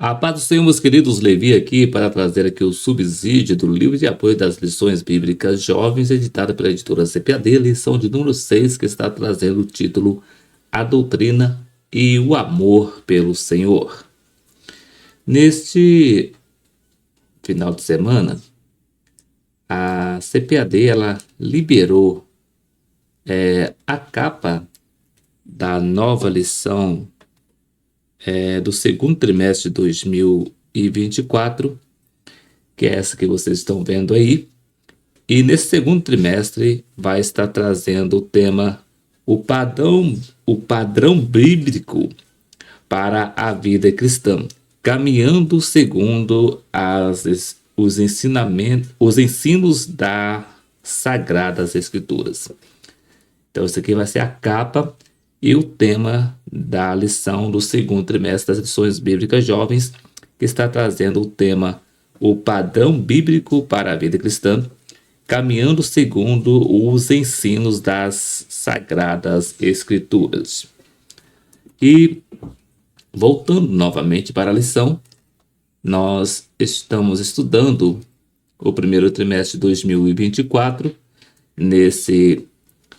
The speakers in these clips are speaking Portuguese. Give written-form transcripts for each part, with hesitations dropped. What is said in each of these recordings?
A paz do Senhor, meus queridos, Levi aqui para trazer aqui o subsídio do livro de apoio das lições bíblicas jovens, editado pela editora CPAD, lição de número 6, que está trazendo o título A Doutrina e o Amor pelo Senhor. Neste final de semana, a CPAD ela liberou a capa da nova lição do segundo trimestre de 2024, que é essa que vocês estão vendo aí. E nesse segundo trimestre vai estar trazendo o tema o padrão bíblico para a vida cristã, caminhando segundo os ensinos das Sagradas Escrituras. Então, isso aqui vai ser a capa e o tema da lição do segundo trimestre das lições bíblicas jovens, que está trazendo o tema o padrão bíblico para a vida cristã, caminhando segundo os ensinos das Sagradas Escrituras. E, voltando novamente para a lição, nós estamos estudando o primeiro trimestre de 2024. Nesse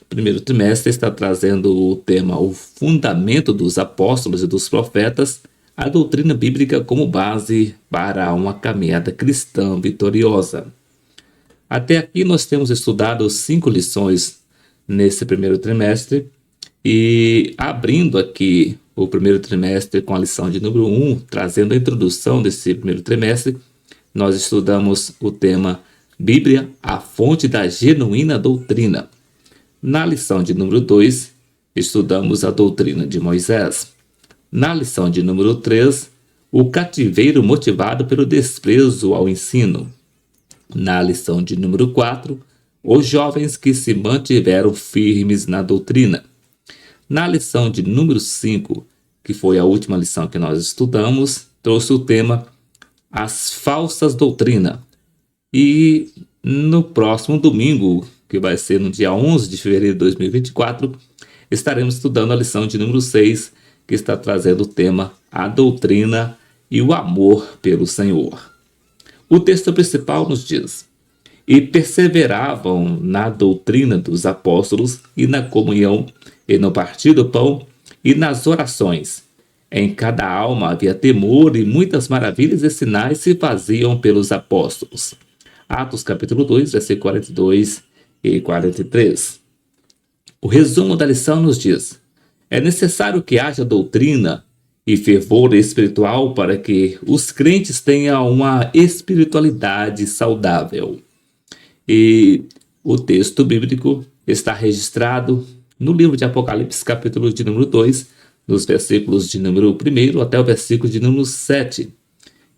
primeiro trimestre está trazendo o tema o fundamento dos apóstolos e dos profetas, a doutrina bíblica como base para uma caminhada cristã vitoriosa. Até aqui nós temos estudado 5 lições nesse primeiro trimestre, e abrindo aqui o primeiro trimestre com a lição de número 1, trazendo a introdução desse primeiro trimestre, nós estudamos o tema Bíblia, a fonte da genuína doutrina. Na lição de número 2, estudamos a doutrina de Moisés. Na lição de número 3, o cativeiro motivado pelo desprezo ao ensino. Na lição de número 4, os jovens que se mantiveram firmes na doutrina. Na lição de número 5, que foi a última lição que nós estudamos, trouxe o tema as falsas doutrinas. E no próximo domingo, que vai ser no dia 11 de fevereiro de 2024, estaremos estudando a lição de número 6, que está trazendo o tema a doutrina e o amor pelo Senhor. O texto principal nos diz: e perseveravam na doutrina dos apóstolos e na comunhão e no partir do pão e nas orações. Em cada alma havia temor e muitas maravilhas e sinais se faziam pelos apóstolos. Atos capítulo 2, versículo 42 e 43. O resumo da lição nos diz: é necessário que haja doutrina e fervor espiritual para que os crentes tenham uma espiritualidade saudável. E o texto bíblico está registrado no livro de Apocalipse, capítulo de número 2, nos versículos de número 1 até o versículo de número 7,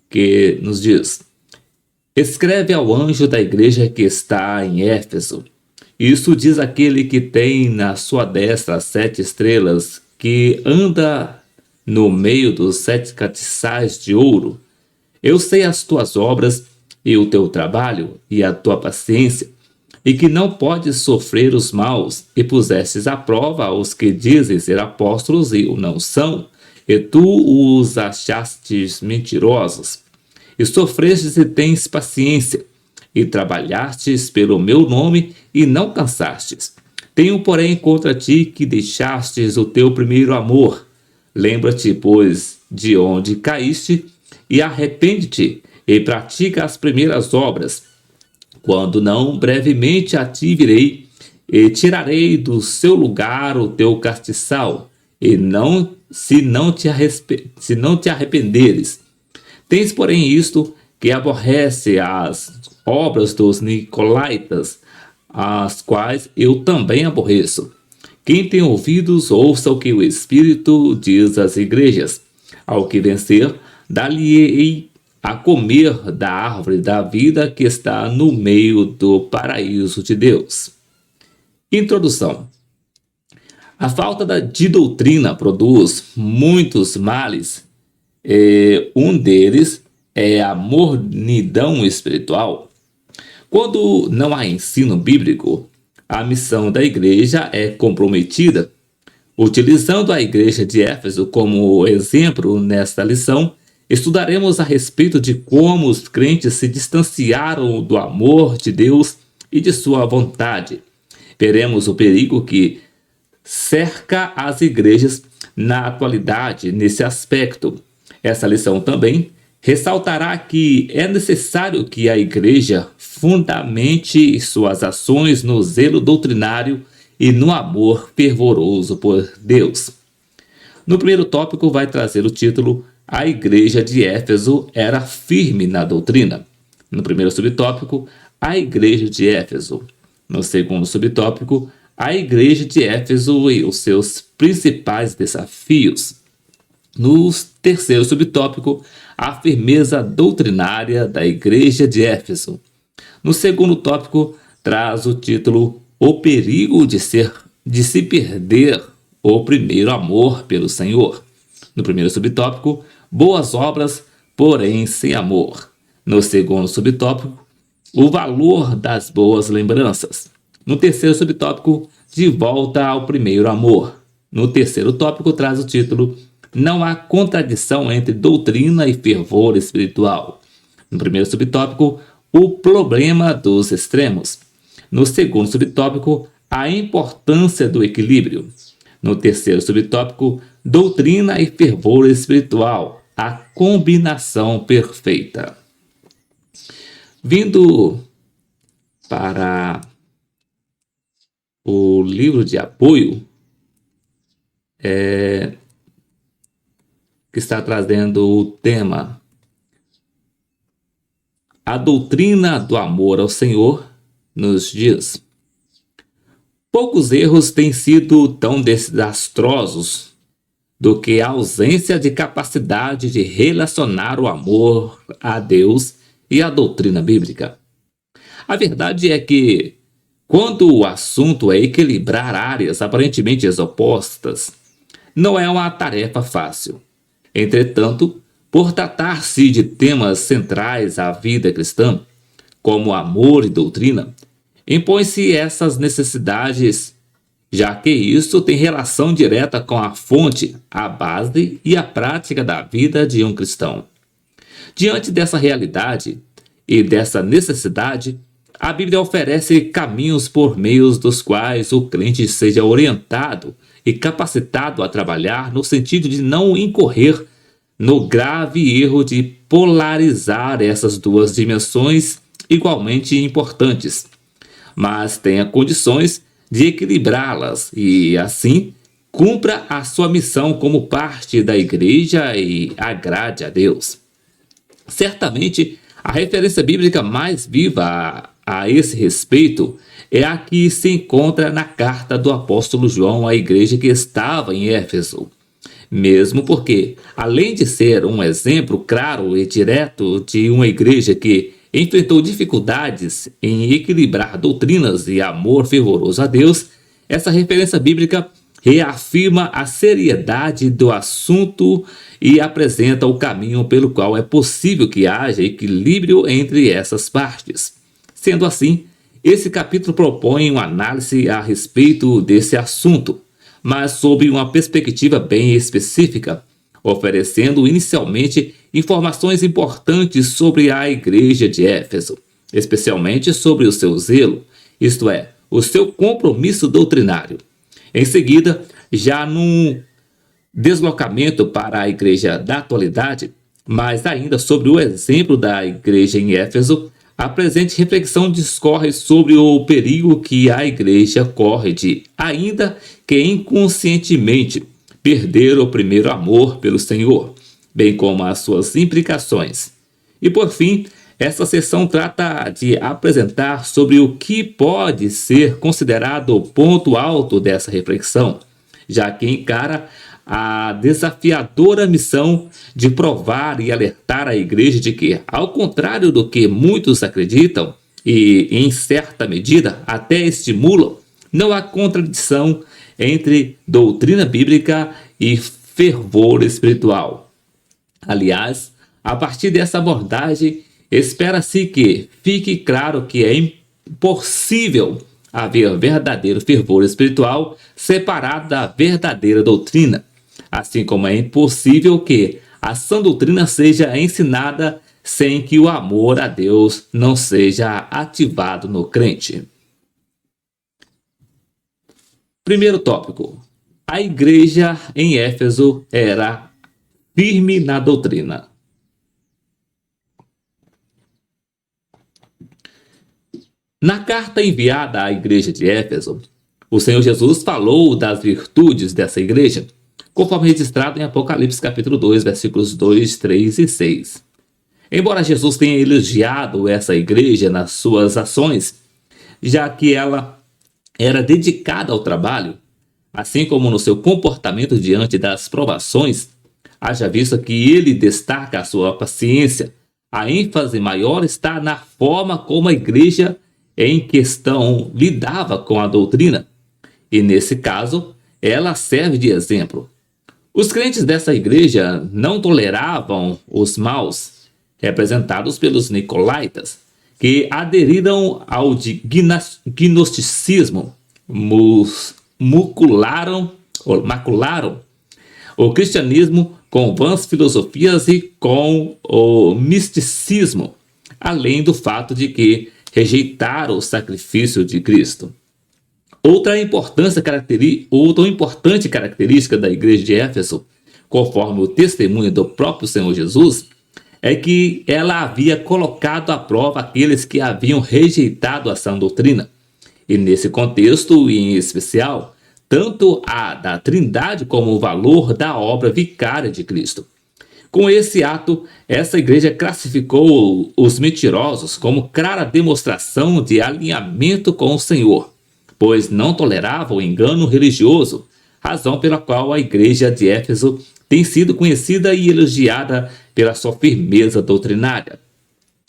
que nos diz: escreve ao anjo da igreja que está em Éfeso. Isso diz aquele que tem na sua destra as 7 estrelas, que anda no meio dos 7 castiçais de ouro. Eu sei as tuas obras e o teu trabalho e a tua paciência, e que não podes sofrer os maus, e pusestes à prova os que dizem ser apóstolos e o não são, e tu os achastes mentirosos. E sofrestes e tens paciência, e trabalhastes pelo meu nome e não cansastes. Tenho, porém, contra ti que deixastes o teu primeiro amor. Lembra-te, pois, de onde caíste, e arrepende-te, e pratica as primeiras obras. Quando não, brevemente a ti virei, e tirarei do seu lugar o teu castiçal, e se não te arrependeres. Tens, porém, isto, que aborrece as obras dos nicolaítas, as quais eu também aborreço. Quem tem ouvidos, ouça o que o Espírito diz às igrejas. Ao que vencer, dar-lhe-ei a comer da árvore da vida que está no meio do paraíso de Deus. Introdução. A falta de doutrina produz muitos males. Um deles é a mornidão espiritual. Quando não há ensino bíblico, a missão da igreja é comprometida. Utilizando a igreja de Éfeso como exemplo nesta lição, Estudaremos a respeito de como os crentes se distanciaram do amor de Deus e de sua vontade. Veremos o perigo que cerca as igrejas na atualidade nesse aspecto. Essa lição também ressaltará que é necessário que a igreja fundamente suas ações no zelo doutrinário e no amor fervoroso por Deus. No primeiro tópico vai trazer o título A Igreja de Éfeso era firme na doutrina. No primeiro subtópico, a Igreja de Éfeso. No segundo subtópico, a Igreja de Éfeso e os seus principais desafios. No terceiro subtópico, a firmeza doutrinária da Igreja de Éfeso. No segundo tópico, traz o título O perigo de se perder o primeiro amor pelo Senhor. No primeiro subtópico, boas obras, porém sem amor. No segundo subtópico, o valor das boas lembranças. No terceiro subtópico, de volta ao primeiro amor. No terceiro tópico, traz o título Não há contradição entre doutrina e fervor espiritual. No primeiro subtópico, o problema dos extremos. No segundo subtópico, a importância do equilíbrio. No terceiro subtópico, doutrina e fervor espiritual, a combinação perfeita. Vindo para o livro de apoio, que está trazendo o tema A doutrina do amor ao Senhor, nos diz: poucos erros têm sido tão desastrosos do que a ausência de capacidade de relacionar o amor a Deus e a doutrina bíblica. A verdade é que, quando o assunto é equilibrar áreas aparentemente opostas, não é uma tarefa fácil. Entretanto, por tratar-se de temas centrais à vida cristã, como amor e doutrina, impõe-se essas necessidades, já que isso tem relação direta com a fonte, a base e a prática da vida de um cristão. Diante dessa realidade e dessa necessidade, a Bíblia oferece caminhos por meio dos quais o crente seja orientado e capacitado a trabalhar no sentido de não incorrer no grave erro de polarizar essas duas dimensões igualmente importantes, mas tenha condições de equilibrá-las e, assim, cumpra a sua missão como parte da igreja e agrade a Deus. Certamente, a referência bíblica mais viva a esse respeito é a que se encontra na carta do apóstolo João à igreja que estava em Éfeso. Mesmo porque, além de ser um exemplo claro e direto de uma igreja que enfrentou dificuldades em equilibrar doutrinas e amor fervoroso a Deus, essa referência bíblica reafirma a seriedade do assunto e apresenta o caminho pelo qual é possível que haja equilíbrio entre essas partes. Sendo assim, esse capítulo propõe uma análise a respeito desse assunto, mas sob uma perspectiva bem específica, oferecendo inicialmente informações importantes sobre a igreja de Éfeso, especialmente sobre o seu zelo, isto é, o seu compromisso doutrinário. Em seguida, já num deslocamento para a igreja da atualidade, mas ainda sobre o exemplo da igreja em Éfeso, a presente reflexão discorre sobre o perigo que a igreja corre de, ainda que inconscientemente, perder o primeiro amor pelo Senhor, bem como as suas implicações. E por fim, esta sessão trata de apresentar sobre o que pode ser considerado o ponto alto dessa reflexão, já que encara a desafiadora missão de provar e alertar a igreja de que, ao contrário do que muitos acreditam e, em certa medida, até estimulam, não há contradição entre doutrina bíblica e fervor espiritual. Aliás, a partir dessa abordagem, espera-se que fique claro que é impossível haver verdadeiro fervor espiritual separado da verdadeira doutrina, assim como é impossível que a sã doutrina seja ensinada sem que o amor a Deus não seja ativado no crente. Primeiro tópico. A igreja em Éfeso era firme na doutrina. Na carta enviada à igreja de Éfeso, o Senhor Jesus falou das virtudes dessa igreja, conforme registrado em Apocalipse capítulo 2, versículos 2, 3 e 6. Embora Jesus tenha elogiado essa igreja nas suas ações, já que ela era dedicada ao trabalho, assim como no seu comportamento diante das provações, haja visto que ele destaca a sua paciência, a ênfase maior está na forma como a igreja em questão lidava com a doutrina, e nesse caso, ela serve de exemplo. Os crentes dessa igreja não toleravam os maus, representados pelos nicolaítas, que aderiram ao gnosticismo, macularam o cristianismo com vãs filosofias e com o misticismo, além do fato de que rejeitaram o sacrifício de Cristo. Outra importante característica da igreja de Éfeso, conforme o testemunho do próprio Senhor Jesus, é que ela havia colocado à prova aqueles que haviam rejeitado a sã doutrina. E nesse contexto, e em especial, tanto a da Trindade como o valor da obra vicária de Cristo. Com esse ato, essa igreja classificou os mentirosos como clara demonstração de alinhamento com o Senhor, pois não tolerava o engano religioso, razão pela qual a igreja de Éfeso tem sido conhecida e elogiada pela sua firmeza doutrinária.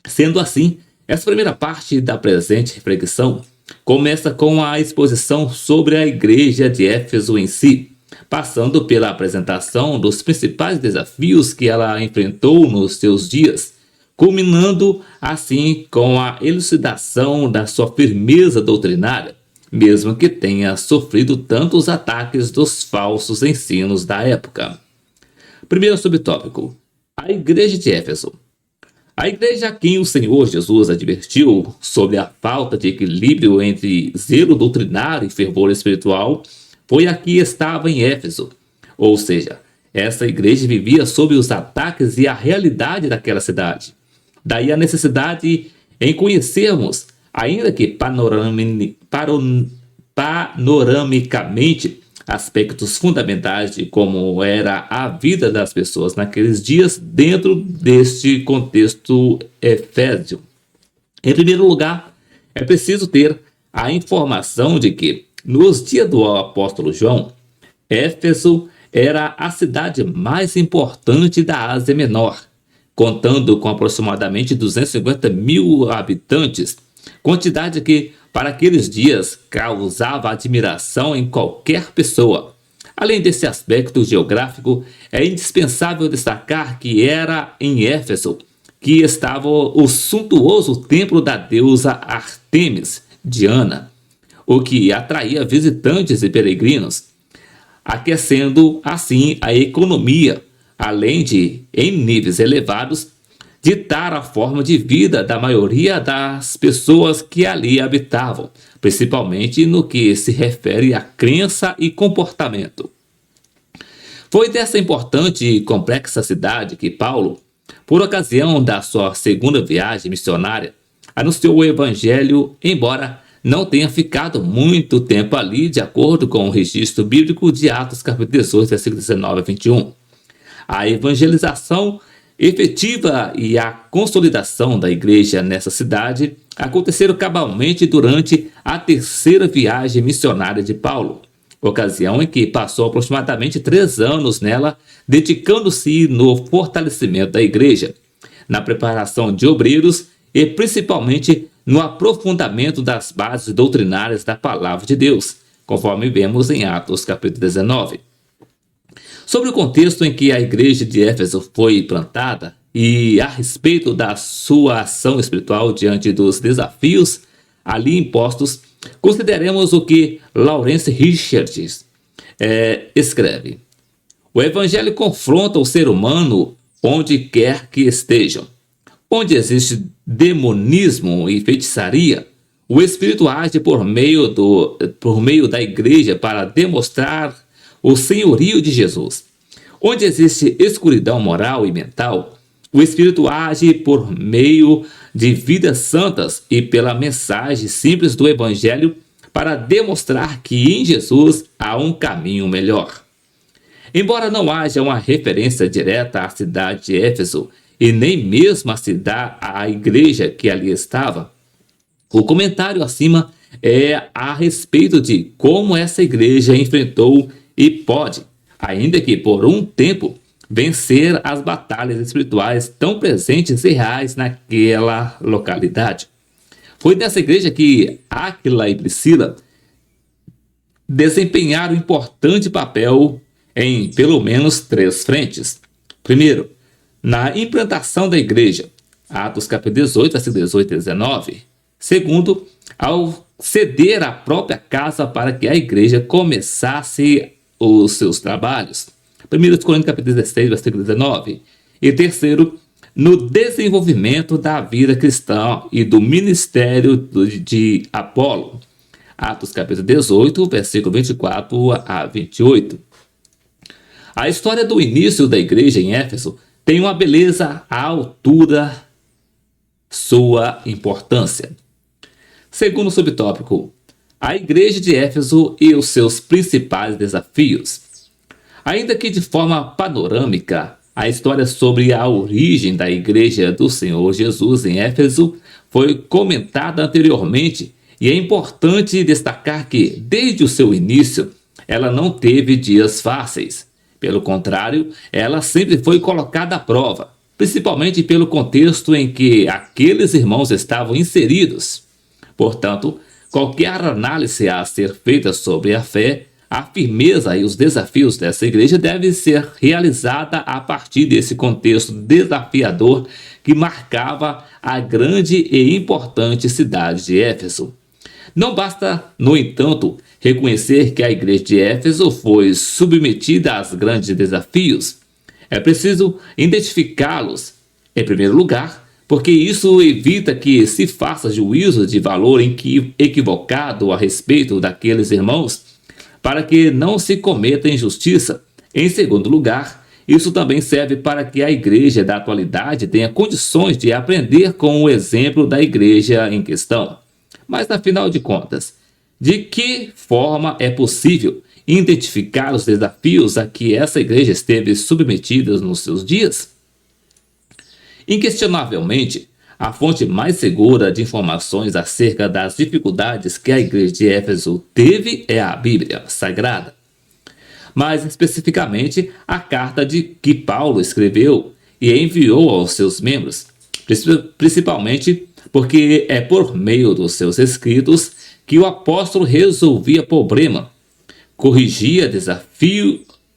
Sendo assim, essa primeira parte da presente reflexão começa com a exposição sobre a igreja de Éfeso em si, passando pela apresentação dos principais desafios que ela enfrentou nos seus dias, culminando assim com a elucidação da sua firmeza doutrinária, mesmo que tenha sofrido tantos ataques dos falsos ensinos da época. Primeiro subtópico: a igreja de Éfeso. A igreja a quem o Senhor Jesus advertiu sobre a falta de equilíbrio entre zelo doutrinário e fervor espiritual foi a que estava em Éfeso. Ou seja, essa igreja vivia sob os ataques e a realidade daquela cidade. Daí a necessidade em conhecermos, ainda que panoramicamente, aspectos fundamentais de como era a vida das pessoas naqueles dias dentro deste contexto efésio. Em primeiro lugar, é preciso ter a informação de que, nos dias do apóstolo João, Éfeso era a cidade mais importante da Ásia Menor, contando com aproximadamente 250 mil habitantes, quantidade que, para aqueles dias, causava admiração em qualquer pessoa. Além desse aspecto geográfico, é indispensável destacar que era em Éfeso que estava o suntuoso templo da deusa Ártemis, Diana, o que atraía visitantes e peregrinos, aquecendo assim a economia, além de, em níveis elevados, ditar a forma de vida da maioria das pessoas que ali habitavam, principalmente no que se refere à crença e comportamento. Foi dessa importante e complexa cidade que Paulo, por ocasião da sua segunda viagem missionária, anunciou o evangelho, embora não tenha ficado muito tempo ali, de acordo com o registro bíblico de Atos capítulo 18, versículos 19 a 21. A evangelização efetiva e a consolidação da igreja nessa cidade aconteceram cabalmente durante a terceira viagem missionária de Paulo, ocasião em que passou aproximadamente 3 anos nela, dedicando-se no fortalecimento da igreja, na preparação de obreiros e principalmente no aprofundamento das bases doutrinárias da palavra de Deus, conforme vemos em Atos capítulo 19. Sobre o contexto em que a igreja de Éfeso foi plantada e a respeito da sua ação espiritual diante dos desafios ali impostos, consideremos o que Lawrence Richards escreve. O evangelho confronta o ser humano onde quer que estejam. Onde existe demonismo e feitiçaria, o Espírito age por meio da igreja para demonstrar o senhorio de Jesus. Onde existe escuridão moral e mental, o Espírito age por meio de vidas santas e pela mensagem simples do Evangelho para demonstrar que em Jesus há um caminho melhor. Embora não haja uma referência direta à cidade de Éfeso e nem mesmo à igreja que ali estava, o comentário acima é a respeito de como essa igreja enfrentou e pode, ainda que por um tempo, vencer as batalhas espirituais tão presentes e reais naquela localidade. Foi nessa igreja que Áquila e Priscila desempenharam um importante papel em pelo menos 3 frentes. Primeiro, na implantação da igreja, Atos capítulo 18, versículo 18 e 19. Segundo, ao ceder a própria casa para que a igreja começasse os seus trabalhos. 1 Coríntios capítulo 16, versículo 19. E terceiro, no desenvolvimento da vida cristã e do ministério de Apolo. Atos capítulo 18, versículo 24 a 28. A história do início da igreja em Éfeso tem uma beleza à altura sua importância. Segundo o subtópico, a igreja de Éfeso e os seus principais desafios. Ainda que de forma panorâmica, a história sobre a origem da igreja do Senhor Jesus em Éfeso foi comentada anteriormente e é importante destacar que, desde o seu início, ela não teve dias fáceis. Pelo contrário, ela sempre foi colocada à prova, principalmente pelo contexto em que aqueles irmãos estavam inseridos. Portanto, qualquer análise a ser feita sobre a fé, a firmeza e os desafios dessa igreja deve ser realizada a partir desse contexto desafiador que marcava a grande e importante cidade de Éfeso. Não basta, no entanto, reconhecer que a igreja de Éfeso foi submetida a grandes desafios. É preciso identificá-los, em primeiro lugar, porque isso evita que se faça juízo de valor equivocado a respeito daqueles irmãos, para que não se cometa injustiça. Em segundo lugar, isso também serve para que a igreja da atualidade tenha condições de aprender com o exemplo da igreja em questão. Mas, afinal de contas, de que forma é possível identificar os desafios a que essa igreja esteve submetida nos seus dias? Inquestionavelmente, a fonte mais segura de informações acerca das dificuldades que a igreja de Éfeso teve é a Bíblia Sagrada. Mais especificamente, a carta que Paulo escreveu e enviou aos seus membros, principalmente porque é por meio dos seus escritos que o apóstolo resolvia problema, corrigia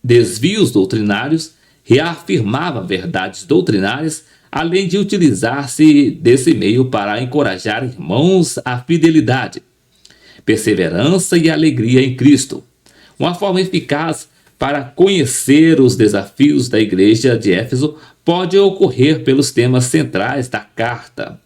desvios doutrinários, reafirmava verdades doutrinárias, além de utilizar-se desse meio para encorajar irmãos à fidelidade, perseverança e alegria em Cristo. Uma forma eficaz para conhecer os desafios da igreja de Éfeso pode ocorrer pelos temas centrais da carta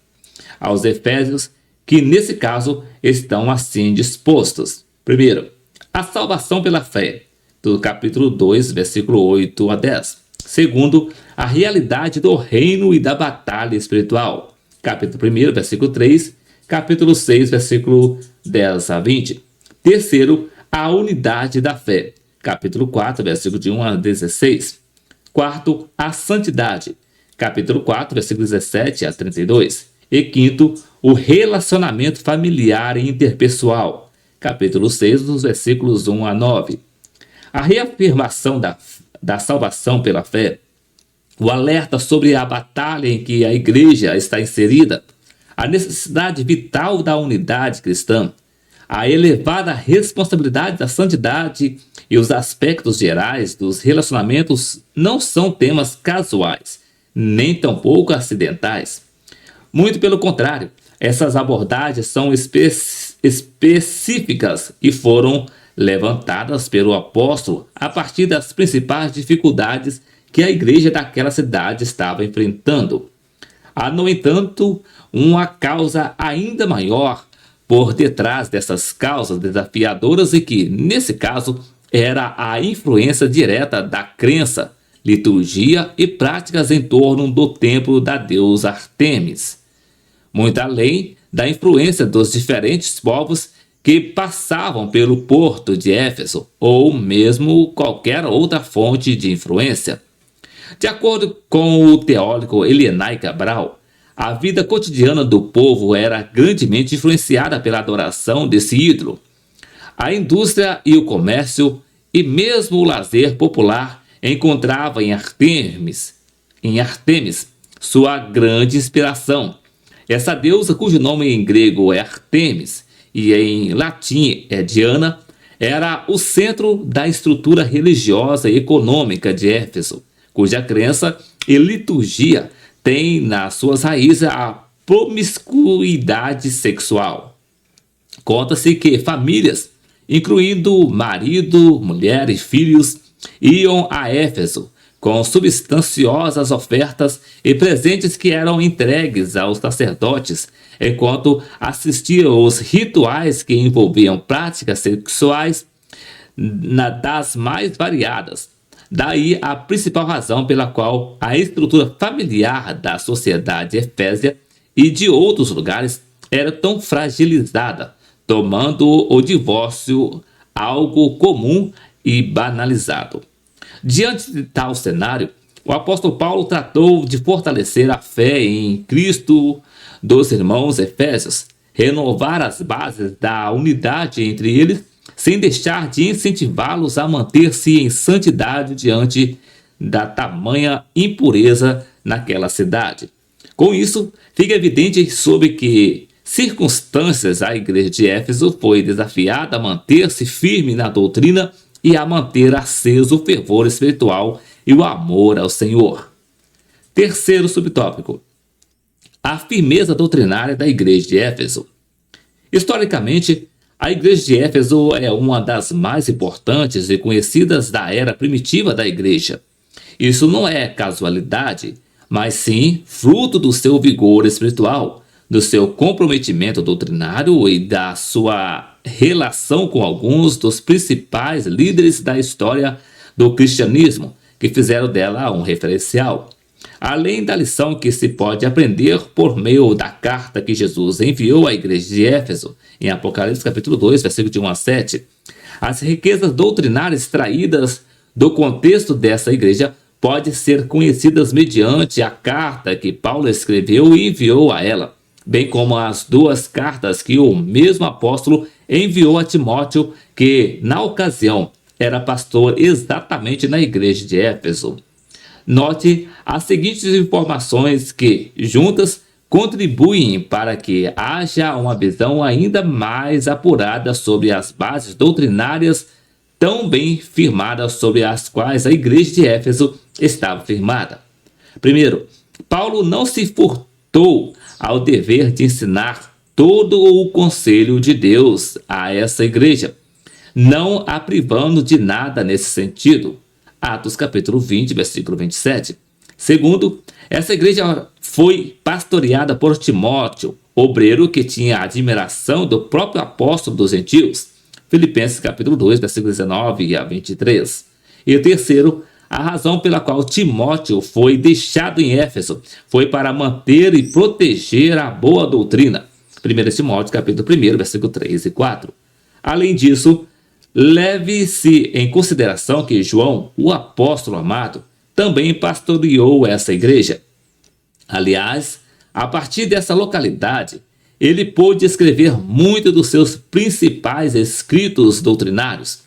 aos Efésios, que nesse caso estão assim dispostos. Primeiro, a salvação pela fé, do capítulo 2, versículo 8 a 10. Segundo, a realidade do reino e da batalha espiritual, capítulo 1, versículo 3, capítulo 6, versículo 10 a 20. Terceiro, a unidade da fé, capítulo 4, versículo de 1 a 16. Quarto, a santidade, capítulo 4, versículo 17 a 32. E quinto, o relacionamento familiar e interpessoal, capítulo 6, dos versículos 1 a 9. A reafirmação da salvação pela fé, o alerta sobre a batalha em que a igreja está inserida, a necessidade vital da unidade cristã, a elevada responsabilidade da santidade e os aspectos gerais dos relacionamentos não são temas casuais, nem tampouco acidentais. Muito pelo contrário, essas abordagens são específicas e foram levantadas pelo apóstolo a partir das principais dificuldades que a igreja daquela cidade estava enfrentando. Há, no entanto, uma causa ainda maior por detrás dessas causas desafiadoras e que, nesse caso, era a influência direta da crença, liturgia e práticas em torno do templo da deusa Ártemis, muito além da influência dos diferentes povos que passavam pelo porto de Éfeso ou mesmo qualquer outra fonte de influência. De acordo com o teórico Elienay Cabral, a vida cotidiana do povo era grandemente influenciada pela adoração desse ídolo. A indústria e o comércio, e mesmo o lazer popular, encontrava em Ártemis sua grande inspiração. Essa deusa, cujo nome em grego é Ártemis e em latim é Diana, era o centro da estrutura religiosa e econômica de Éfeso, cuja crença e liturgia tem nas suas raízes a promiscuidade sexual. Conta-se que famílias, incluindo marido, mulher e filhos, iam a Éfeso com substanciosas ofertas e presentes que eram entregues aos sacerdotes, enquanto assistiam aos rituais que envolviam práticas sexuais das mais variadas. Daí a principal razão pela qual a estrutura familiar da sociedade efésia e de outros lugares era tão fragilizada, tomando o divórcio algo comum e banalizado. Diante de tal cenário, o apóstolo Paulo tratou de fortalecer a fé em Cristo dos irmãos efésios, renovar as bases da unidade entre eles, sem deixar de incentivá-los a manter-se em santidade diante da tamanha impureza naquela cidade. Com isso, fica evidente sob que circunstâncias a igreja de Éfeso foi desafiada a manter-se firme na doutrina e a manter aceso o fervor espiritual e o amor ao Senhor. Terceiro subtópico: a firmeza doutrinária da igreja de Éfeso. Historicamente, a igreja de Éfeso é uma das mais importantes e conhecidas da era primitiva da igreja. Isso não é casualidade, mas sim fruto do seu vigor espiritual, do seu comprometimento doutrinário e da sua relação com alguns dos principais líderes da história do cristianismo, que fizeram dela um referencial. Além da lição que se pode aprender por meio da carta que Jesus enviou à igreja de Éfeso, em Apocalipse capítulo 2, versículo de 1 a 7, as riquezas doutrinárias extraídas do contexto dessa igreja podem ser conhecidas mediante a carta que Paulo escreveu e enviou a ela, bem como as duas cartas que o mesmo apóstolo enviou a Timóteo, que, na ocasião, era pastor exatamente na igreja de Éfeso. Note as seguintes informações que, juntas, contribuem para que haja uma visão ainda mais apurada sobre as bases doutrinárias tão bem firmadas sobre as quais a igreja de Éfeso estava firmada. Primeiro, Paulo não se furtou ao dever de ensinar todo o conselho de Deus a essa igreja, não a privando de nada nesse sentido. Atos capítulo 20, versículo 27. Segundo, essa igreja foi pastoreada por Timóteo, obreiro que tinha a admiração do próprio apóstolo dos gentios. Filipenses capítulo 2, versículo 19 a 23. E terceiro, a razão pela qual Timóteo foi deixado em Éfeso foi para manter e proteger a boa doutrina. 1 Timóteo capítulo 1, versículo 3 e 4. Além disso, leve-se em consideração que João, o apóstolo amado, também pastoreou essa igreja. Aliás, a partir dessa localidade, ele pôde escrever muito dos seus principais escritos doutrinários.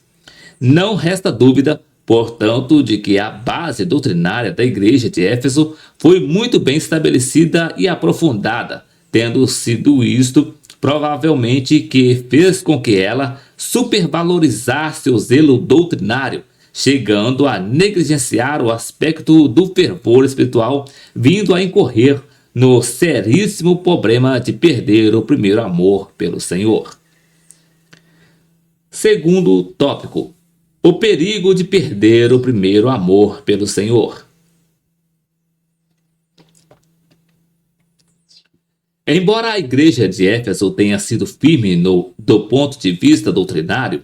Não resta dúvida, portanto, de que a base doutrinária da igreja de Éfeso foi muito bem estabelecida e aprofundada, tendo sido isto provavelmente que fez com que ela supervalorizasse o zelo doutrinário, chegando a negligenciar o aspecto do fervor espiritual, vindo a incorrer no seríssimo problema de perder o primeiro amor pelo Senhor. Segundo tópico: o perigo de perder o primeiro amor pelo Senhor. Embora a igreja de Éfeso tenha sido firme do ponto de vista doutrinário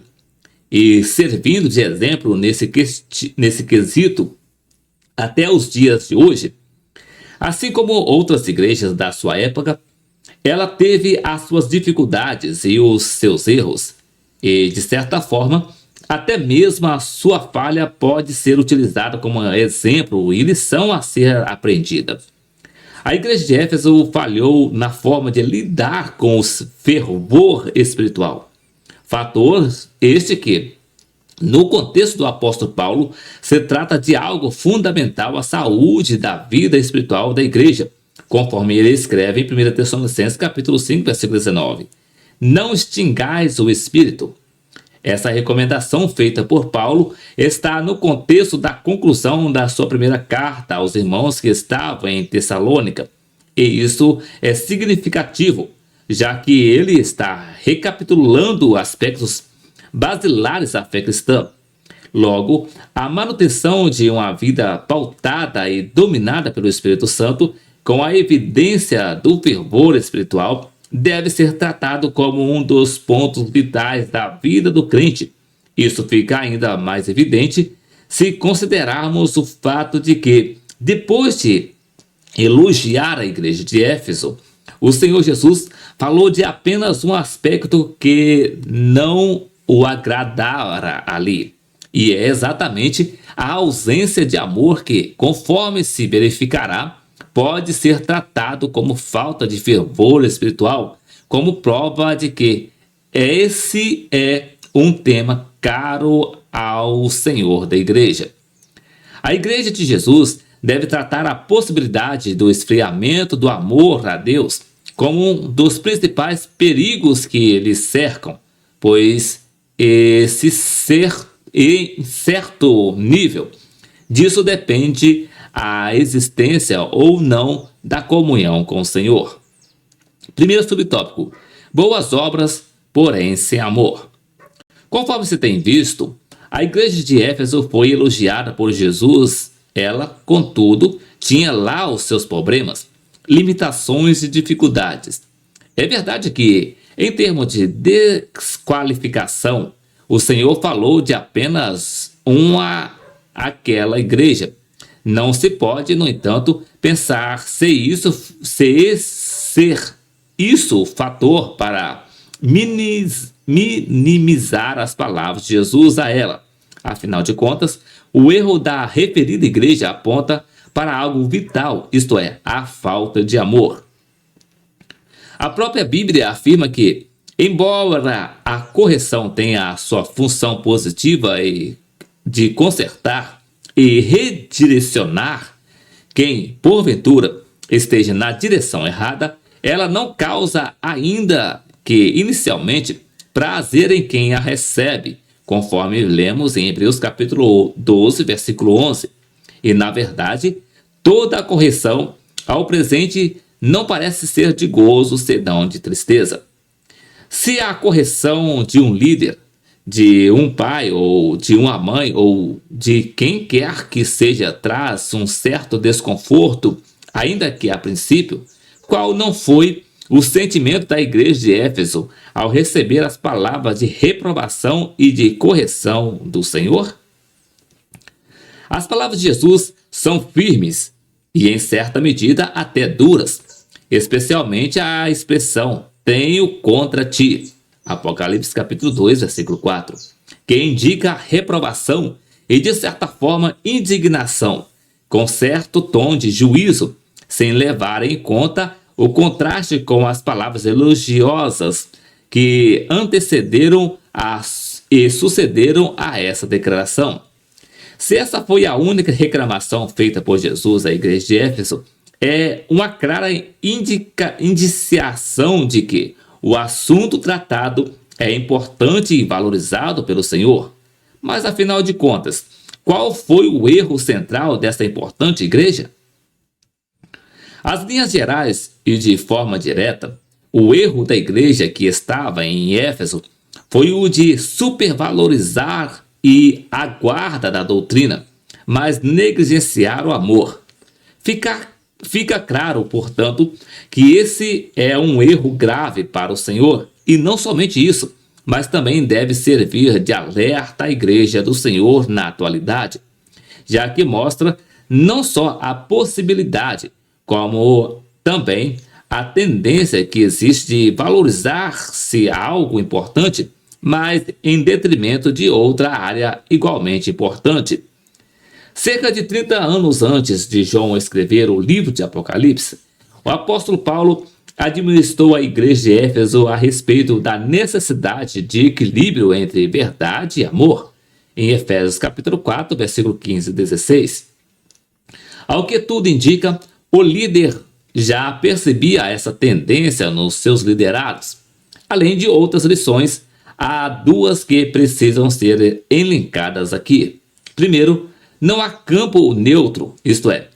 e servindo de exemplo nesse quesito até os dias de hoje, assim como outras igrejas da sua época, ela teve as suas dificuldades e os seus erros, e, de certa forma, até mesmo a sua falha pode ser utilizada como exemplo e lição a ser aprendida. A igreja de Éfeso falhou na forma de lidar com o fervor espiritual. Fator este que, no contexto do apóstolo Paulo, se trata de algo fundamental à saúde da vida espiritual da igreja, conforme ele escreve em 1 Tessalonicenses capítulo 5, versículo 19. Não extingais o espírito. Essa recomendação feita por Paulo está no contexto da conclusão da sua primeira carta aos irmãos que estavam em Tessalônica. E isso é significativo, já que ele está recapitulando aspectos basilares da fé cristã. Logo, a manutenção de uma vida pautada e dominada pelo Espírito Santo, com a evidência do fervor espiritual, deve ser tratado como um dos pontos vitais da vida do crente. Isso fica ainda mais evidente se considerarmos o fato de que, depois de elogiar a igreja de Éfeso, o Senhor Jesus falou de apenas um aspecto que não o agradara ali. E é exatamente a ausência de amor que, conforme se verificará, pode ser tratado como falta de fervor espiritual, como prova de que esse é um tema caro ao Senhor da igreja. A igreja de Jesus deve tratar a possibilidade do esfriamento do amor a Deus como um dos principais perigos que eles cercam, pois esse ser em certo nível disso depende a existência ou não da comunhão com o Senhor. Primeiro subtópico: boas obras, porém sem amor. Conforme se tem visto, a igreja de Éfeso foi elogiada por Jesus. Ela, contudo, tinha lá os seus problemas, limitações e dificuldades. É verdade que, em termos de desqualificação, o Senhor falou de apenas aquela igreja. Não se pode, no entanto, pensar ser isso fator para minimizar as palavras de Jesus a ela. Afinal de contas, o erro da referida igreja aponta para algo vital, isto é, a falta de amor. A própria Bíblia afirma que, embora a correção tenha a sua função positiva de consertar e redirecionar quem, porventura, esteja na direção errada, ela não causa ainda que, inicialmente, prazer em quem a recebe, conforme lemos em Hebreus capítulo 12, versículo 11. E, na verdade, toda a correção ao presente não parece ser de gozo, senão de tristeza. Se a correção de um líder, de um pai ou de uma mãe ou de quem quer que seja traz um certo desconforto, ainda que a princípio, qual não foi o sentimento da igreja de Éfeso ao receber as palavras de reprovação e de correção do Senhor? As palavras de Jesus são firmes e, em certa medida, até duras, especialmente a expressão "tenho contra ti", Apocalipse capítulo 2, versículo 4, que indica reprovação e, de certa forma, indignação, com certo tom de juízo, sem levar em conta o contraste com as palavras elogiosas que antecederam e sucederam a essa declaração. Se essa foi a única reclamação feita por Jesus à igreja de Éfeso, é uma clara indiciação de que o assunto tratado é importante e valorizado pelo Senhor. Mas, afinal de contas, qual foi o erro central dessa importante igreja? As linhas gerais e de forma direta, o erro da igreja que estava em Éfeso foi o de supervalorizar a guarda da doutrina, mas negligenciar o amor. Ficar Fica claro, portanto, que esse é um erro grave para o Senhor, e não somente isso, mas também deve servir de alerta à Igreja do Senhor na atualidade, já que mostra não só a possibilidade, como também a tendência que existe de valorizar-se algo importante, mas em detrimento de outra área igualmente importante. Cerca de 30 anos antes de João escrever o livro de Apocalipse, o apóstolo Paulo administrou a igreja de Éfeso a respeito da necessidade de equilíbrio entre verdade e amor, em Efésios capítulo 4, versículo 15 e 16. Ao que tudo indica, o líder já percebia essa tendência nos seus liderados. Além de outras lições, há duas que precisam ser elencadas aqui. Primeiro, não há campo neutro, isto é,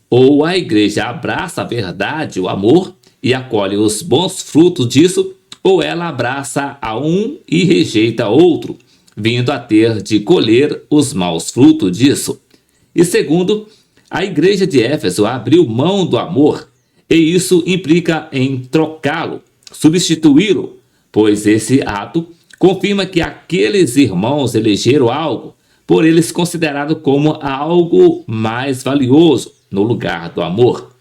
ou a igreja abraça a verdade, o amor, e acolhe os bons frutos disso, ou ela abraça a um e rejeita outro, vindo a ter de colher os maus frutos disso. E segundo, a igreja de Éfeso abriu mão do amor, e isso implica em trocá-lo, substituí-lo, pois esse ato confirma que aqueles irmãos elegeram algo, por eles considerado como algo mais valioso, no lugar do amor.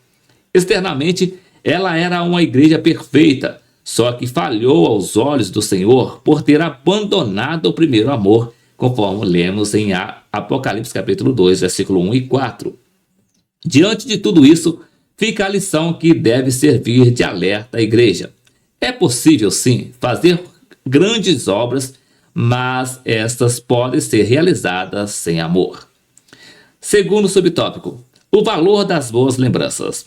Externamente, ela era uma igreja perfeita, só que falhou aos olhos do Senhor por ter abandonado o primeiro amor, conforme lemos em Apocalipse capítulo 2, versículo 1 e 4. Diante de tudo isso, fica a lição que deve servir de alerta à igreja. É possível, sim, fazer grandes obras, mas estas podem ser realizadas sem amor. Segundo subtópico, o valor das boas lembranças.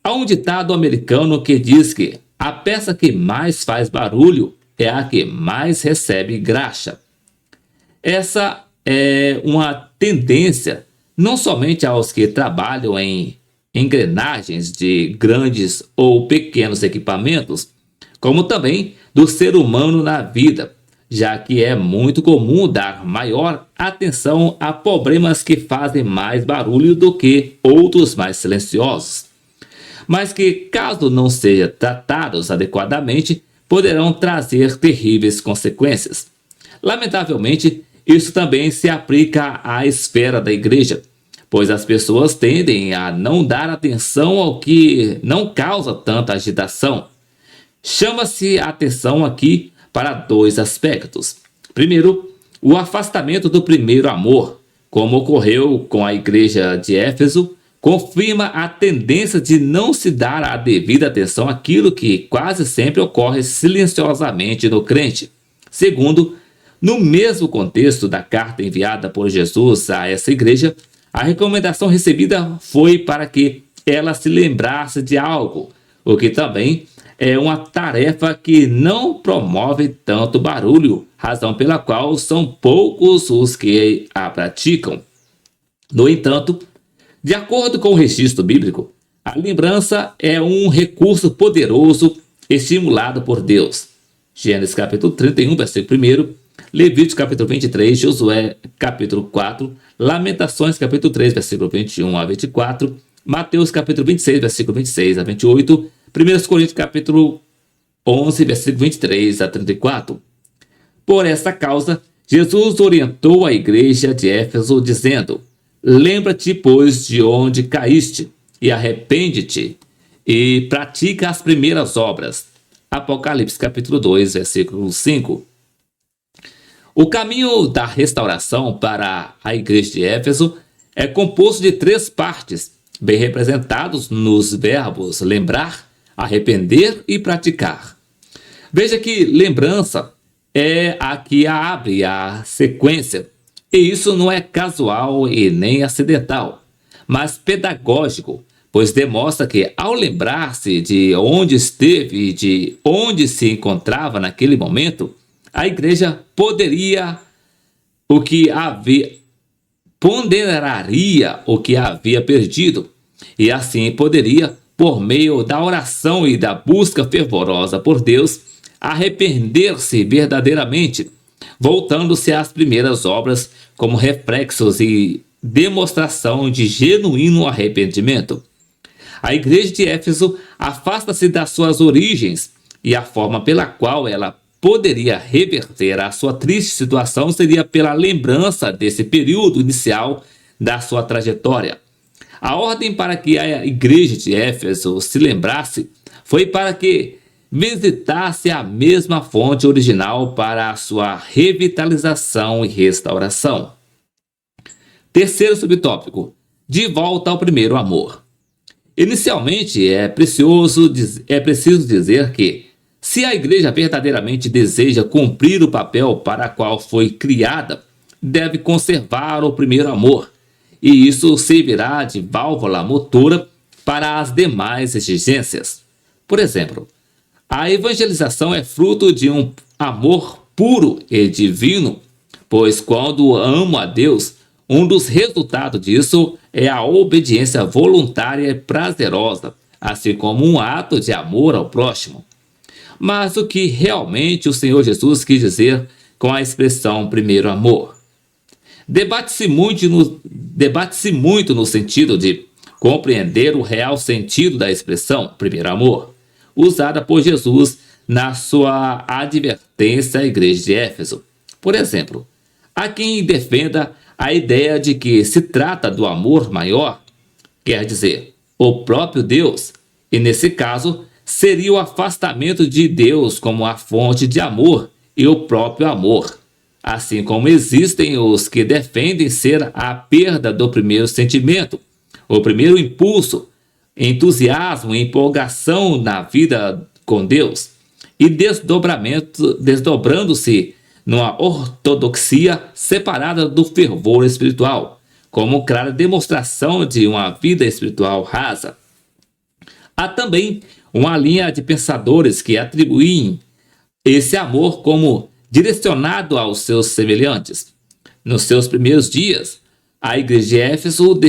Há um ditado americano que diz que a peça que mais faz barulho é a que mais recebe graxa. Essa é uma tendência não somente aos que trabalham em engrenagens de grandes ou pequenos equipamentos, como também do ser humano na vida, já que é muito comum dar maior atenção a problemas que fazem mais barulho do que outros mais silenciosos, mas que, caso não sejam tratados adequadamente, poderão trazer terríveis consequências. Lamentavelmente, isso também se aplica à esfera da igreja, pois as pessoas tendem a não dar atenção ao que não causa tanta agitação. Chama-se a atenção aqui para dois aspectos. Primeiro, o afastamento do primeiro amor, como ocorreu com a igreja de Éfeso, confirma a tendência de não se dar a devida atenção àquilo que quase sempre ocorre silenciosamente no crente. Segundo, no mesmo contexto da carta enviada por Jesus a essa igreja, a recomendação recebida foi para que ela se lembrasse de algo, o que também é uma tarefa que não promove tanto barulho, razão pela qual são poucos os que a praticam. No entanto, de acordo com o registro bíblico, a lembrança é um recurso poderoso estimulado por Deus. Gênesis capítulo 31, versículo 1, Levítico capítulo 23, Josué capítulo 4, Lamentações capítulo 3, versículo 21 a 24, Mateus capítulo 26, versículo 26 a 28, 1 Coríntios capítulo 11, versículo 23 a 34. Por essa causa, Jesus orientou a igreja de Éfeso dizendo: lembra-te, pois, de onde caíste, e arrepende-te, e pratica as primeiras obras. Apocalipse capítulo 2, versículo 5. O caminho da restauração para a igreja de Éfeso é composto de 3 partes, bem representados nos verbos lembrar, arrepender e praticar. Veja que lembrança é a que abre a sequência, e isso não é casual e nem acidental, mas pedagógico, pois demonstra que ao lembrar-se de onde esteve e de onde se encontrava naquele momento, a igreja ponderaria o que havia perdido, e assim poderia, por meio da oração e da busca fervorosa por Deus, arrepender-se verdadeiramente, voltando-se às primeiras obras como reflexos e demonstração de genuíno arrependimento. A igreja de Éfeso afasta-se das suas origens e a forma pela qual ela poderia reverter a sua triste situação seria pela lembrança desse período inicial da sua trajetória. A ordem para que a igreja de Éfeso se lembrasse foi para que visitasse a mesma fonte original para a sua revitalização e restauração. Terceiro subtópico: de volta ao primeiro amor. Inicialmente, é preciso dizer que, se a igreja verdadeiramente deseja cumprir o papel para o qual foi criada, deve conservar o primeiro amor, e isso servirá de válvula motora para as demais exigências. Por exemplo, a evangelização é fruto de um amor puro e divino, pois quando amo a Deus, um dos resultados disso é a obediência voluntária e prazerosa, assim como um ato de amor ao próximo. Mas o que realmente o Senhor Jesus quis dizer com a expressão primeiro amor? Debate-se muito no sentido de compreender o real sentido da expressão primeiro amor, usada por Jesus na sua advertência à igreja de Éfeso. Por exemplo, há quem defenda a ideia de que se trata do amor maior, quer dizer, o próprio Deus, e nesse caso seria o afastamento de Deus como a fonte de amor e o próprio amor, assim como existem os que defendem ser a perda do primeiro sentimento, o primeiro impulso, entusiasmo e empolgação na vida com Deus, e desdobrando-se numa ortodoxia separada do fervor espiritual, como clara demonstração de uma vida espiritual rasa. Há também uma linha de pensadores que atribuem esse amor como direcionado aos seus semelhantes. Nos seus primeiros dias, a igreja de Éfeso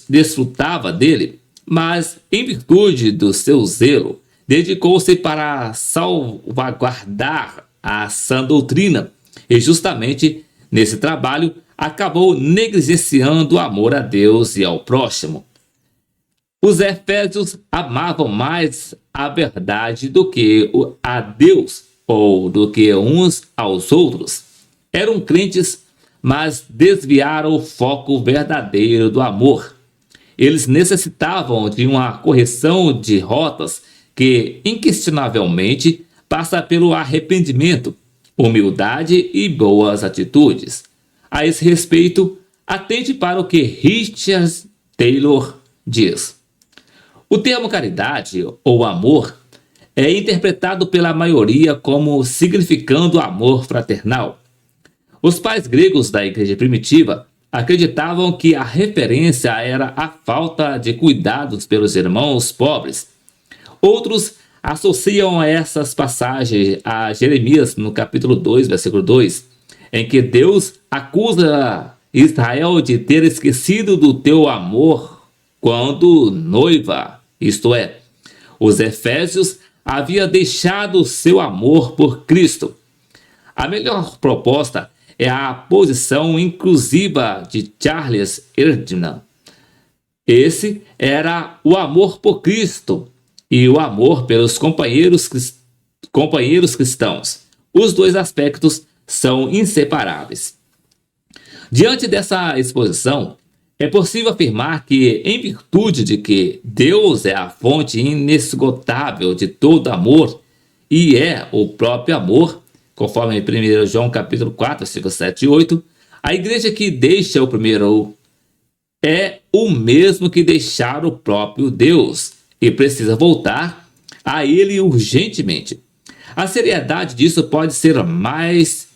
desfrutava dele, mas, em virtude do seu zelo, dedicou-se para salvaguardar a sã doutrina e, justamente nesse trabalho, acabou negligenciando o amor a Deus e ao próximo. Os efésios amavam mais a verdade do que a Deus ou do que uns aos outros. Eram crentes, mas desviaram o foco verdadeiro do amor. Eles necessitavam de uma correção de rotas que, inquestionavelmente, passa pelo arrependimento, humildade e boas atitudes. A esse respeito, atente para o que Richard Taylor diz. O termo caridade ou amor é interpretado pela maioria como significando amor fraternal. Os pais gregos da igreja primitiva acreditavam que a referência era a falta de cuidados pelos irmãos pobres. Outros associam essas passagens a Jeremias no capítulo 2, versículo 2, em que Deus acusa Israel de ter esquecido do teu amor quando noiva, isto é, os efésios haviam deixado seu amor por Cristo. A melhor proposta é a posição inclusiva de Charles Erdman. Esse era o amor por Cristo e o amor pelos companheiros cristãos. Os dois aspectos são inseparáveis. Diante dessa exposição, é possível afirmar que, em virtude de que Deus é a fonte inesgotável de todo amor e é o próprio amor, conforme em 1 João capítulo 4, versículos 7 e 8, a igreja que deixa o primeiro é o mesmo que deixar o próprio Deus e precisa voltar a ele urgentemente. A seriedade disso pode ser mais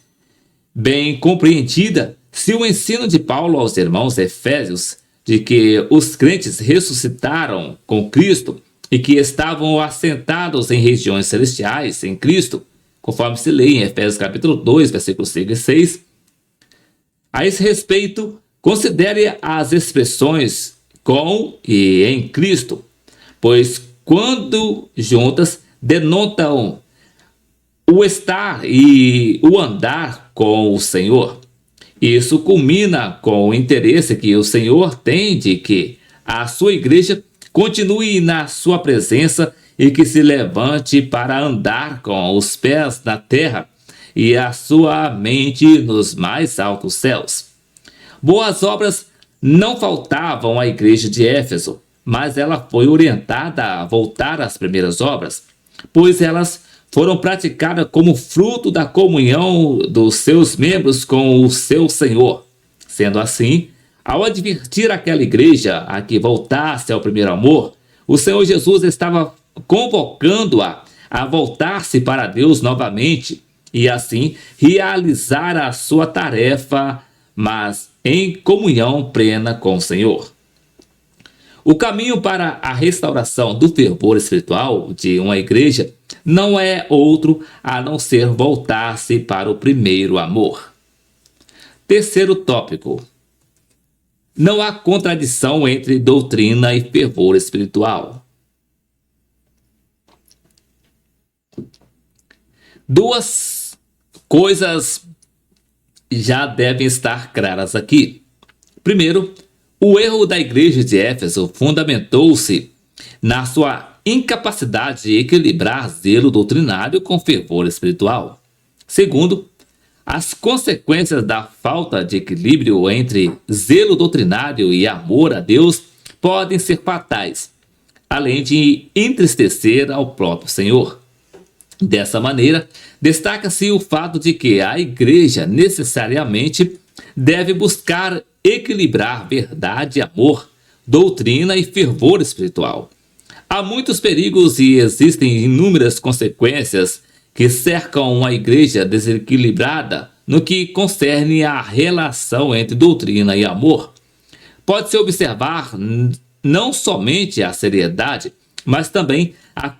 bem compreendida se o ensino de Paulo aos irmãos efésios de que os crentes ressuscitaram com Cristo e que estavam assentados em regiões celestiais em Cristo, conforme se lê em Efésios capítulo 2, versículos 5 e 6. A esse respeito, considere as expressões com e em Cristo, pois quando juntas denotam o estar e o andar com o Senhor. Isso culmina com o interesse que o Senhor tem de que a sua igreja continue na sua presença e que se levante para andar com os pés na terra e a sua mente nos mais altos céus. Boas obras não faltavam à igreja de Éfeso, mas ela foi orientada a voltar às primeiras obras, pois elas foram praticadas como fruto da comunhão dos seus membros com o seu Senhor. Sendo assim, ao advertir aquela igreja a que voltasse ao primeiro amor, o Senhor Jesus estava convocando-a a voltar-se para Deus novamente e assim realizar a sua tarefa, mas em comunhão plena com o Senhor. O caminho para a restauração do fervor espiritual de uma igreja não é outro a não ser voltar-se para o primeiro amor. Terceiro tópico. Não há contradição entre doutrina e fervor espiritual. Duas coisas já devem estar claras aqui. Primeiro, o erro da igreja de Éfeso fundamentou-se na sua incapacidade de equilibrar zelo doutrinário com fervor espiritual. Segundo, as consequências da falta de equilíbrio entre zelo doutrinário e amor a Deus podem ser fatais, além de entristecer ao próprio Senhor. Dessa maneira, destaca-se o fato de que a igreja necessariamente deve buscar equilibrar verdade e amor, doutrina e fervor espiritual. Há muitos perigos e existem inúmeras consequências que cercam uma igreja desequilibrada no que concerne à relação entre doutrina e amor. Pode-se observar não somente a seriedade, mas também a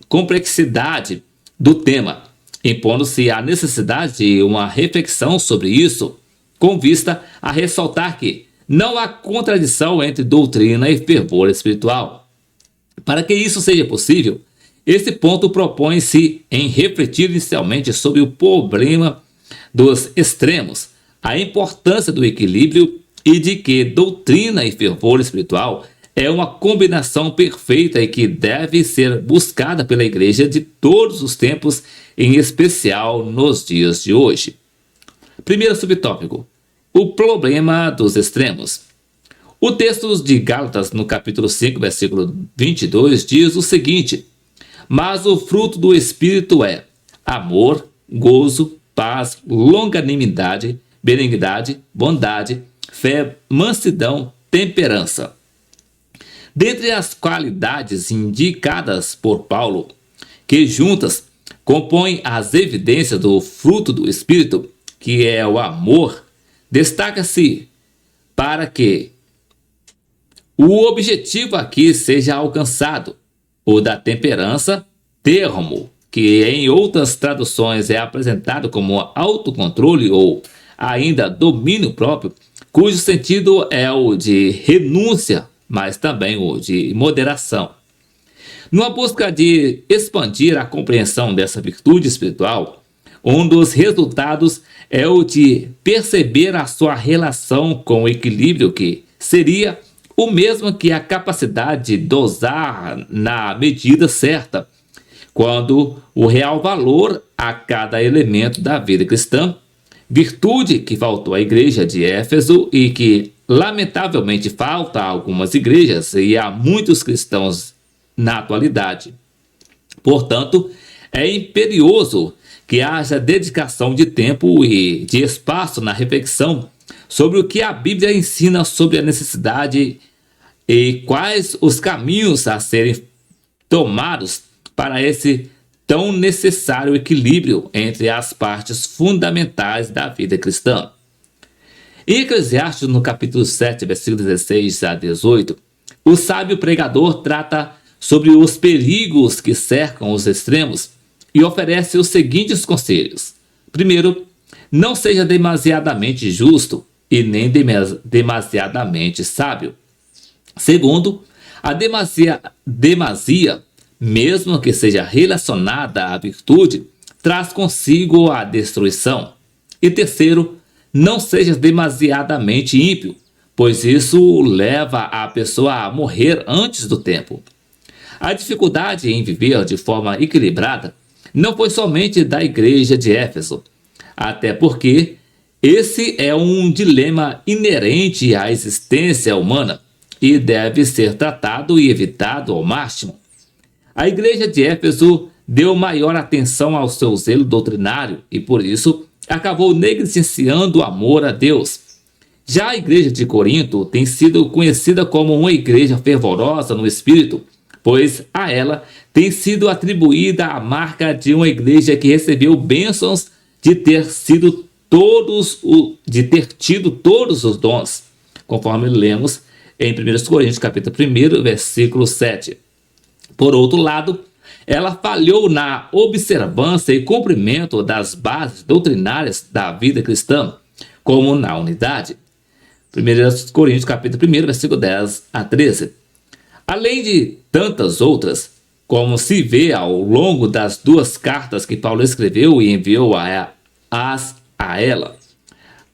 complexidade do tema, impondo-se a necessidade de uma reflexão sobre isso, com vista a ressaltar que não há contradição entre doutrina e fervor espiritual. Para que isso seja possível, esse ponto propõe-se em refletir inicialmente sobre o problema dos extremos, a importância do equilíbrio e de que doutrina e fervor espiritual é uma combinação perfeita e que deve ser buscada pela igreja de todos os tempos, em especial nos dias de hoje. Primeiro subtópico: o problema dos extremos. O texto de Gálatas, no capítulo 5, versículo 22, diz o seguinte: mas o fruto do Espírito é amor, gozo, paz, longanimidade, benignidade, bondade, fé, mansidão, temperança. Dentre as qualidades indicadas por Paulo, que juntas compõem as evidências do fruto do Espírito, que é o amor, destaca-se para que o objetivo aqui seja alcançado, o da temperança, termo, que em outras traduções é apresentado como autocontrole ou ainda domínio próprio, cujo sentido é o de renúncia, mas também o de moderação. Numa busca de expandir a compreensão dessa virtude espiritual, um dos resultados é o de perceber a sua relação com o equilíbrio, que seria o mesmo que a capacidade de dosar na medida certa, quando o real valor a cada elemento da vida cristã, virtude que faltou à igreja de Éfeso e que lamentavelmente falta a algumas igrejas e a muitos cristãos na atualidade. Portanto, é imperioso que haja dedicação de tempo e de espaço na reflexão sobre o que a Bíblia ensina sobre a necessidade e quais os caminhos a serem tomados para esse tão necessário equilíbrio entre as partes fundamentais da vida cristã. Em Eclesiastes, no capítulo 7, versículos 16 a 18, o sábio pregador trata sobre os perigos que cercam os extremos e oferece os seguintes conselhos. Primeiro, não seja demasiadamente justo e nem demasiadamente sábio. Segundo, a demasia, mesmo que seja relacionada à virtude, traz consigo a destruição. E terceiro, não seja demasiadamente ímpio, pois isso leva a pessoa a morrer antes do tempo. A dificuldade em viver de forma equilibrada não foi somente da igreja de Éfeso, até porque esse é um dilema inerente à existência humana e deve ser tratado e evitado ao máximo. A igreja de Éfeso deu maior atenção ao seu zelo doutrinário e, por isso, acabou negligenciando o amor a Deus. Já a igreja de Corinto tem sido conhecida como uma igreja fervorosa no espírito, pois a ela tem sido atribuída a marca de uma igreja que recebeu bênçãos de ter tido todos os dons, conforme lemos em 1 Coríntios capítulo 1, versículo 7. Por outro lado, ela falhou na observância e cumprimento das bases doutrinárias da vida cristã, como na unidade. 1 Coríntios capítulo 1, versículo 10 a 13. Além de tantas outras, como se vê ao longo das duas cartas que Paulo escreveu e enviou a ela.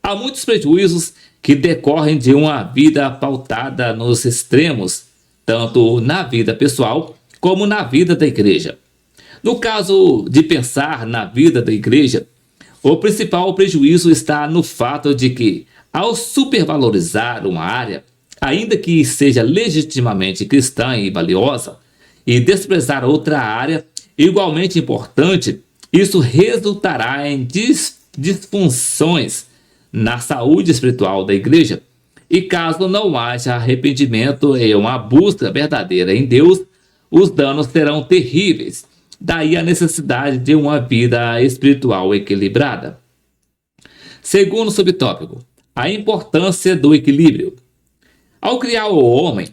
Há muitos prejuízos que decorrem de uma vida pautada nos extremos, tanto na vida pessoal como na vida da igreja. No caso de pensar na vida da igreja, o principal prejuízo está no fato de que, ao supervalorizar uma área, ainda que seja legitimamente cristã e valiosa, e desprezar outra área igualmente importante, isso resultará em disfunções na saúde espiritual da igreja. E caso não haja arrependimento e uma busca verdadeira em Deus, os danos serão terríveis. Daí a necessidade de uma vida espiritual equilibrada. Segundo subtópico, a importância do equilíbrio. Ao criar o homem,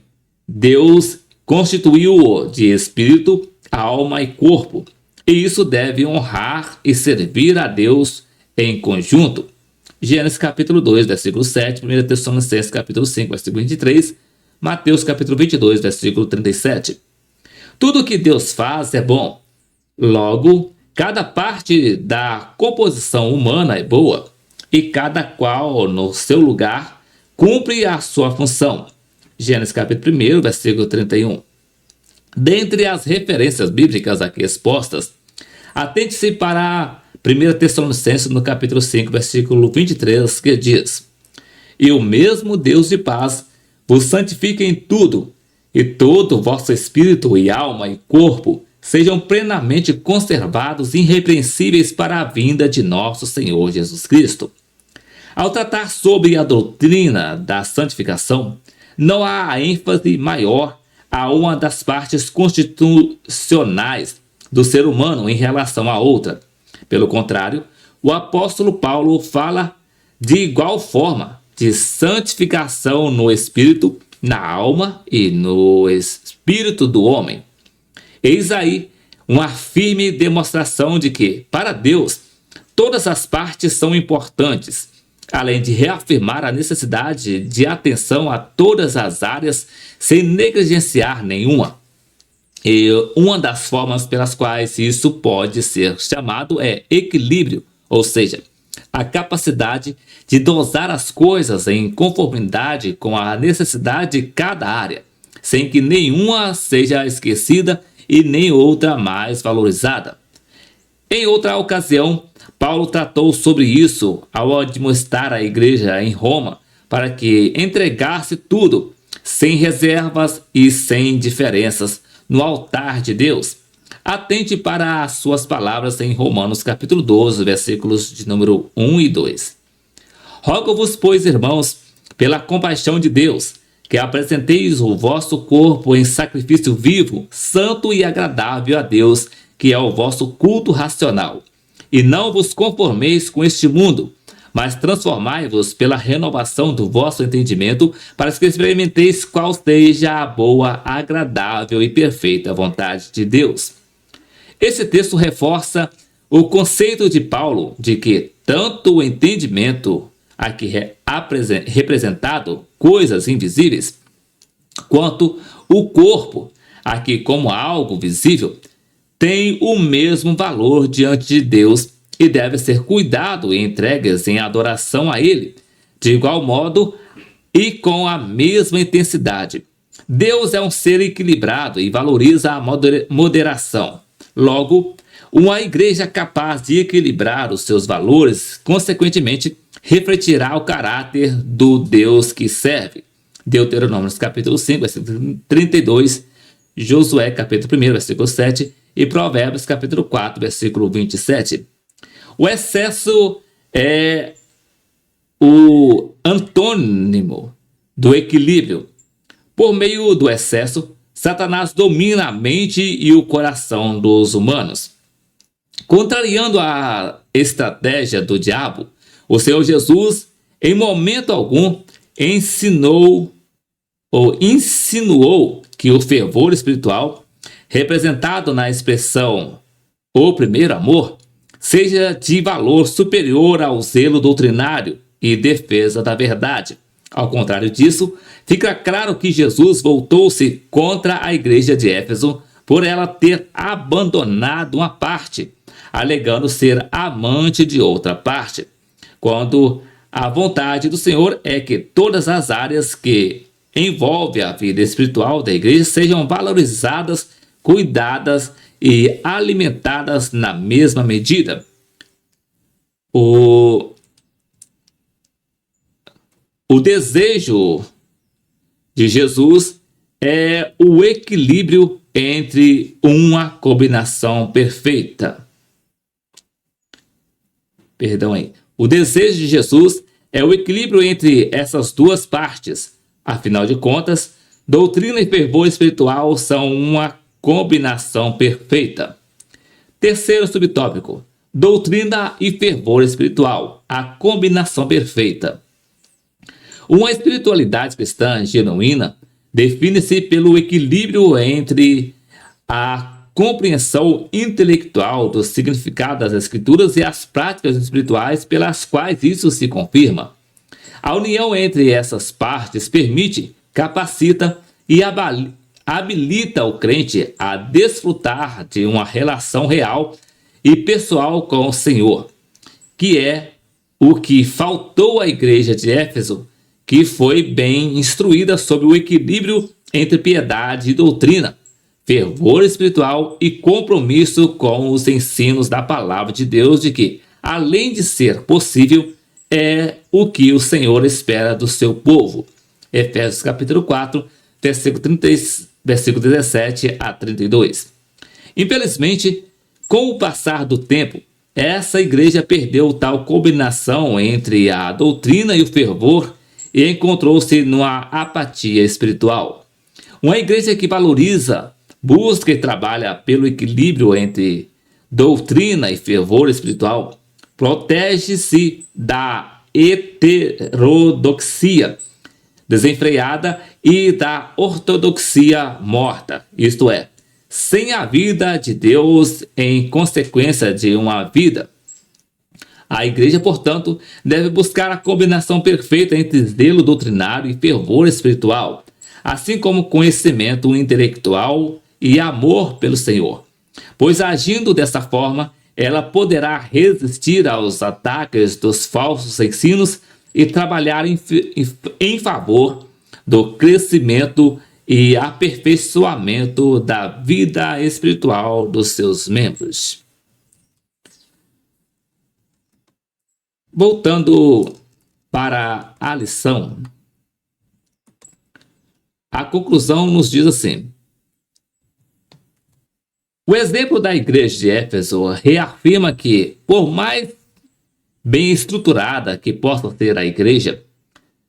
Deus constituiu-o de espírito, alma e corpo, e isso deve honrar e servir a Deus em conjunto. Gênesis capítulo 2, versículo 7, 1 Tessalonicenses capítulo 5, versículo 23, Mateus capítulo 22, versículo 37. Tudo que Deus faz é bom. Logo, cada parte da composição humana é boa, e cada qual, no seu lugar, cumpre a sua função. Gênesis capítulo 1, versículo 31. Dentre as referências bíblicas aqui expostas, atente-se para 1 Tessalonicenses no capítulo 5, versículo 23, que diz: E o mesmo Deus de paz vos santifique em tudo, e todo o vosso espírito e alma e corpo sejam plenamente conservados irrepreensíveis para a vinda de nosso Senhor Jesus Cristo. Ao tratar sobre a doutrina da santificação, não há ênfase maior a uma das partes constitucionais do ser humano em relação à outra. Pelo contrário, o apóstolo Paulo fala de igual forma de santificação no espírito, na alma e no espírito do homem. Eis aí uma firme demonstração de que, para Deus, todas as partes são importantes, além de reafirmar a necessidade de atenção a todas as áreas sem negligenciar nenhuma. E uma das formas pelas quais isso pode ser chamado é equilíbrio, ou seja, a capacidade de dosar as coisas em conformidade com a necessidade de cada área, sem que nenhuma seja esquecida e nem outra mais valorizada. Em outra ocasião, Paulo tratou sobre isso ao admoestar a igreja em Roma para que entregasse tudo, sem reservas e sem diferenças, no altar de Deus. Atente para as suas palavras em Romanos capítulo 12, versículos de número 1 e 2. Rogo-vos, pois, irmãos, pela compaixão de Deus, que apresenteis o vosso corpo em sacrifício vivo, santo e agradável a Deus, que é o vosso culto racional. E não vos conformeis com este mundo, mas transformai-vos pela renovação do vosso entendimento, para que experimenteis qual seja a boa, agradável e perfeita vontade de Deus. Esse texto reforça o conceito de Paulo de que tanto o entendimento aqui representado, coisas invisíveis, quanto o corpo, aqui como algo visível, tem o mesmo valor diante de Deus e deve ser cuidado e entregues em adoração a Ele. De igual modo, e com a mesma intensidade. Deus é um ser equilibrado e valoriza a moderação. Logo, uma igreja capaz de equilibrar os seus valores, consequentemente, refletirá o caráter do Deus que serve. Deuteronômio capítulo 5, versículo 32, Josué capítulo 1, versículo 7 e Provérbios capítulo 4, versículo 27. O excesso é o antônimo do equilíbrio. Por meio do excesso, Satanás domina a mente e o coração dos humanos. Contrariando a estratégia do diabo, o Senhor Jesus, em momento algum, insinuou que o fervor espiritual, representado na expressão o primeiro amor, seja de valor superior ao zelo doutrinário e defesa da verdade. Ao contrário disso, fica claro que Jesus voltou-se contra a igreja de Éfeso por ela ter abandonado uma parte, alegando ser amante de outra parte, quando a vontade do Senhor é que todas as áreas que envolvem a vida espiritual da igreja sejam valorizadas, cuidadas e alimentadas na mesma medida. O desejo de Jesus é o equilíbrio entre uma combinação perfeita. O desejo de Jesus é o equilíbrio entre essas duas partes. Afinal de contas, doutrina e fervor espiritual são uma combinação perfeita. Terceiro subtópico: doutrina e fervor espiritual, a combinação perfeita. Uma espiritualidade cristã genuína define-se pelo equilíbrio entre a compreensão intelectual do significado das Escrituras e as práticas espirituais pelas quais isso se confirma. A união entre essas partes permite, capacita e habilita o crente a desfrutar de uma relação real e pessoal com o Senhor, que é o que faltou à igreja de Éfeso, que foi bem instruída sobre o equilíbrio entre piedade e doutrina, fervor espiritual e compromisso com os ensinos da palavra de Deus, de que, além de ser possível, é o que o Senhor espera do seu povo. Efésios capítulo 4, versículo 17 a 32. Infelizmente, com o passar do tempo, essa igreja perdeu tal combinação entre a doutrina e o fervor e encontrou-se numa apatia espiritual. Uma igreja que valoriza, busca e trabalha pelo equilíbrio entre doutrina e fervor espiritual protege-se da heterodoxia desenfreada e da ortodoxia morta, isto é, sem a vida de Deus em consequência de uma vida. A igreja, portanto, deve buscar a combinação perfeita entre zelo doutrinário e fervor espiritual, assim como conhecimento intelectual e amor pelo Senhor, pois agindo dessa forma, ela poderá resistir aos ataques dos falsos ensinos e trabalhar em favor do crescimento e aperfeiçoamento da vida espiritual dos seus membros. Voltando para a lição, a conclusão nos diz assim: o exemplo da igreja de Éfeso reafirma que, por mais bem estruturada que possa ser a igreja,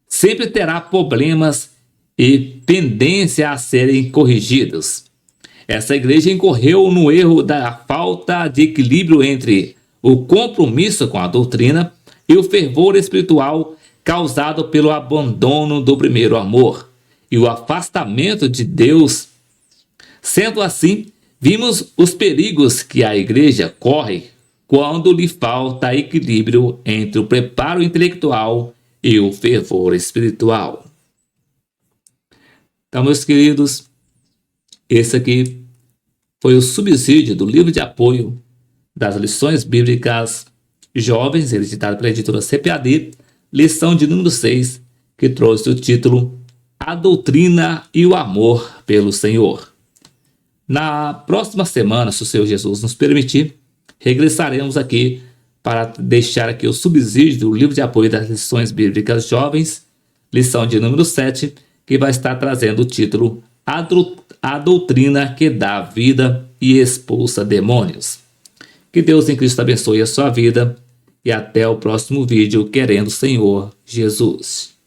sempre terá problemas e pendência a serem corrigidos. Essa igreja incorreu no erro da falta de equilíbrio entre o compromisso com a doutrina e o fervor espiritual causado pelo abandono do primeiro amor e o afastamento de Deus. Sendo assim, vimos os perigos que a igreja corre quando lhe falta equilíbrio entre o preparo intelectual e o fervor espiritual. Então, meus queridos, esse aqui foi o subsídio do livro de apoio das lições bíblicas jovens, editado pela editora CPAD, lição de número 6, que trouxe o título A Doutrina e o Amor pelo Senhor. Na próxima semana, se o Senhor Jesus nos permitir, regressaremos aqui para deixar aqui o subsídio do livro de apoio das lições bíblicas jovens, lição de número 7, que vai estar trazendo o título A Doutrina que dá vida e expulsa demônios. Que Deus em Cristo abençoe a sua vida e até o próximo vídeo, querendo o Senhor Jesus.